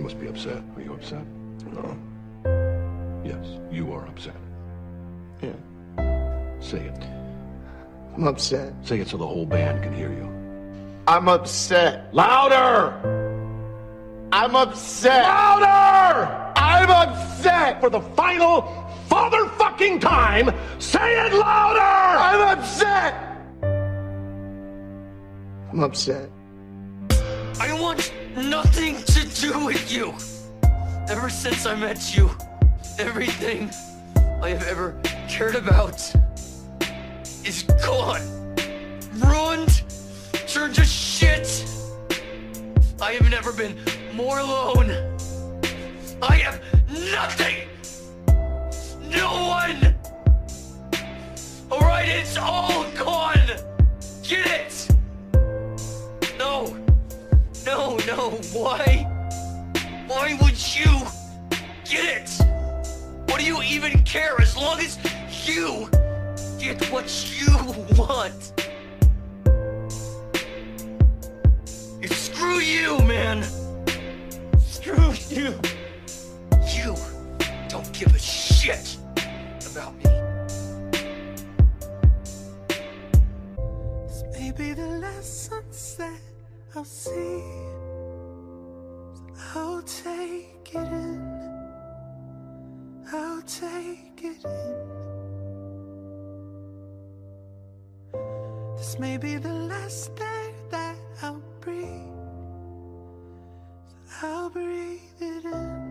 must be upset. Are you upset? No. Yes, you are upset. Yeah. Say it. I'm upset. Say it so the whole band can hear you. I'm upset. Louder! I'm upset. Louder! I'm upset. For the final father-fucking time, say it louder! I'm upset. I'm upset. I want nothing to do with you. Ever since I met you, everything I have ever cared about is gone. Ruined, turned to shit. I have never been more alone. I have nothing. No one. Alright, it's all gone. Get it? No. No, no, why? Why would you get it? What do you even care as long as you get what you want? Screw you, man. Screw you. You don't give a shit about me. This may be the last sunset I'll see, so I'll take it in. I'll take it in. This may be the last day that I'll breathe, so I'll breathe it in.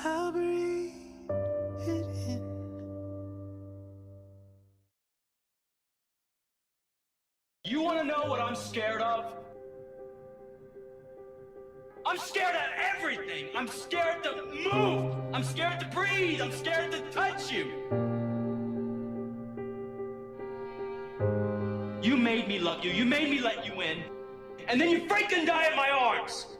I'll breathe it in. You want to know what I'm scared of? I'm scared of everything. I'm scared to move. I'm scared to breathe. I'm scared to touch you. You made me love you. You made me let you in. And then you freaking die in my arms.